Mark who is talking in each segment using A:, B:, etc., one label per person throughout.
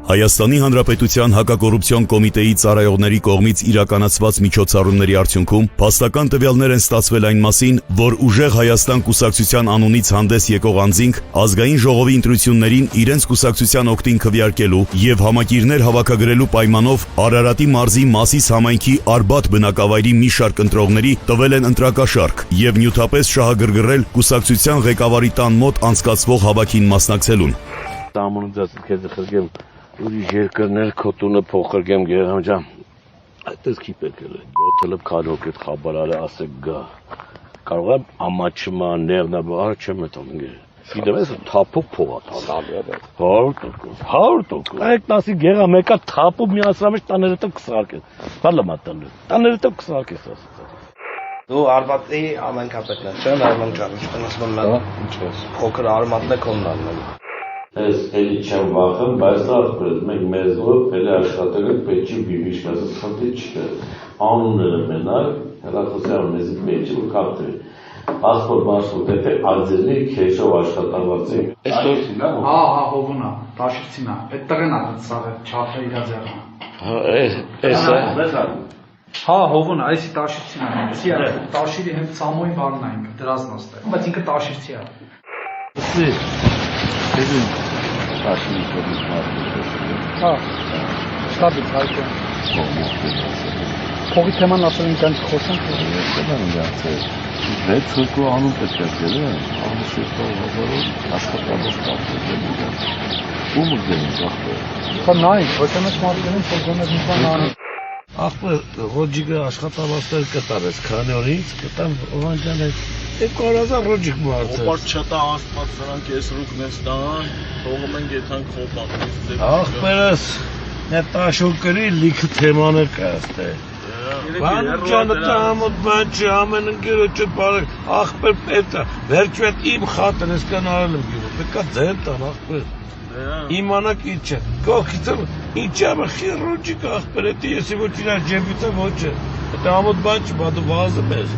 A: Հայաստանի Հանրապետության հակակոռուպցիոն կոմիտեի ծառայողների կողմից իրականացված միջոցառումների արդյունքում փաստական տվյալներ են ստացվել այն մասին, որ Ուժեղ Հայաստան կուսակցության անունից հանդես եկող անձինք ազգային ժողովի ընտրություններին իրենց կուսակցության օգտին քվեարկելու եւ համակիրներ հավաքագրելու պայմանով Արարատի մարզի Մասիս համայնքի Արբաթ բնակավայրի մի շարք ընտրողների տվել են ընտրակաշառք եւ նյութապես շահագրգռել կուսակցության ղեկավարի տան մոտ անցկացվող հավաքին մասնակցելուն։
B: Ուրիշ երկրներ քոտունը փոխրգեմ Գերամ ջան, այդպես քիպ եկել է, 7 լեփ քարոկետ խաբարարը ասեք գա, կարող եմ ամաչմա ներնաբար չեմ մտում ինգեր, գիտեմ ես թափով փողա տալ, 100%, այդ տասի Գերա մեկա թափով միացրամեջ տաները տով կսարկել, բալամա տաները տով կսարկես ասած։
C: Դու Արբաթի ամենքապետն ես, չէ՞, Նարման ջան, ինչպես ասում եմ, փոքր արմատն է կոննալն։
B: Ես էլի չեմ վախում, բայց լավ մենք մեզով էլի աշխատել ենք պետքի բիբիշկասը խնդի չկա, անունները մենակ, հեռախոսյանը մեզի պետքի ու կապտրի, ասպոր մասով դեպե արձերնի քեշով աշխատավարձ ենք։
D: Հա, հովունա, տաշիցինա, այդ տղենա սաղը չափը իրաձեռնա։
B: Էսա։
D: Հա, հովունա, այսի տաշիցինա, այսի տաշիրի հետ սամոյի բարն է ինքը, դրածն աստեղ, բայց ինքը տաշիրցի է։ Հա, շտաբից հայտը։ Փողի թեման ասել ենք կանչ խոսանք։
B: Վեց հոգու անուն պետք է գելը, անուշետով հազարով աշխատավոր կապտել ումը գելին ախպեր։
D: Հա նայք, ոչ ամեջ մարդերին փողոներ նիպան անի։
B: Ախպեր, ռոջիկը աշխատավաստեր կտարես, քանի օրից կտամ օվանջան է, կարազա ռոջիկ մարդը։
E: Ոպար չտա աստված սրանք ես ռուկն ես տան, թողում են գետանք խոպան։
B: Ախպերս, նետաշոկ կրի լիքը թեմաներ կա աստե։ Բանջանը տամոտ բանջի ամեն ընգերոջը բարեք, ախպեր պետա, վերջվետ իմ խատն ես կան արել եմ գիրը, պետքա ձեն տան ախպեր, իմանակ ինչ է, գողքիցեմ, ինչ ամը խիր ռոջիկ ախպեր, էտի եսի ոչ իրար ջեբիցը ոչ է, էտի ամոտ բանջի, բադու վազը մեզ։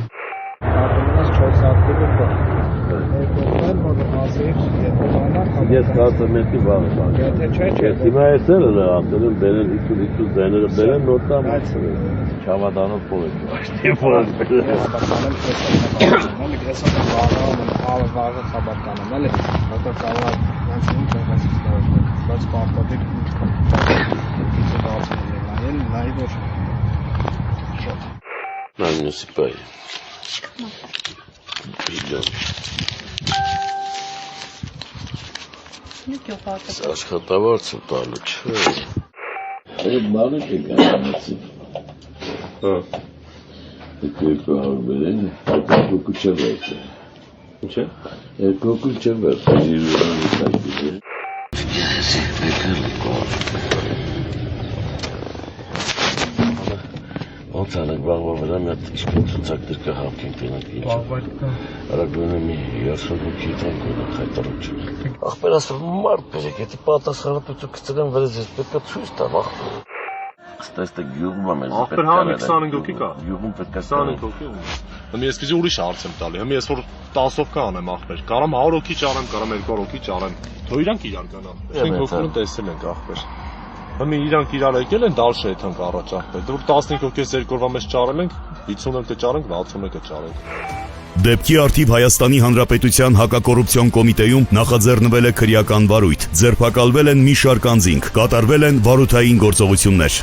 B: Ես կացեմ էտի վաղը, ես հիմա էսել է ասել եմ, բերեն իցուլ զայները բերեն, նոտամ Չավադանով փող է ճաշտի փող բերել։
D: Վաղը խաբար կանեմ, էլի, որտեղ կարող է ոնց ինչ ասած բայց պարտադիր ինչ դարձնել է, նայել, ոչ շատ։
B: Նայնուսիպայ։ Բիլոն։ Աշխատավարձ եմ տալու, չէ։ Այդ բանիկ է գանացի։ Հա։ Երկու հարու բերեն, երկու չեմ վերցել։ Ինչ է? Երկու չեմ վերցել, իրուրան իսակի։ Ես եկել ոնց անենք բաղվա վրա մի հատ իսկոն ծուցակներ կա հավքենք տենանք ինչ։
D: Բաղվայդ կա։
B: Արագույնը մի 30 հոգի տանք ունենք հայտարարություն։ Ախպեր ասել մարդ բերեք, եթե պատասխանատվություն կծրեն վրեզ ես պետք է ցույց տամ ախպեր։ Ստեստը գյուղում ամեն
E: Ախպեր հա 25 հոգի կա։
B: Գյուղում պետք է
E: 25 հոգի։ Հիմա ես քիչ ուրիշ հարց եմ տալի։ Հիմա ես որ 10-ով կանեմ ախպեր։ Կարամ 100 հոգի ճարեմ, կարամ 200 հոգի ճարեմ։ Թող իրանք իրար կանան։ 5 հոգին տեսել ենք ախպեր։ Հիմա իրանք իրար եկել են դալշե եթանք առաջ ախպեր։ Դուր 15 հոգի ես երկրորդ մեջ ճարել ենք, 50-ը կճարենք, 61-ը ճարենք։
A: Դեպքի արդիվ Հայաստանի Հանրապետության հակակոռուպցիոն կոմիտեում նախաձեռնվել է քրեական վարույթ, ձերբակալվել են մի շարք անձինք, կատարվել են վարութային գործողություններ։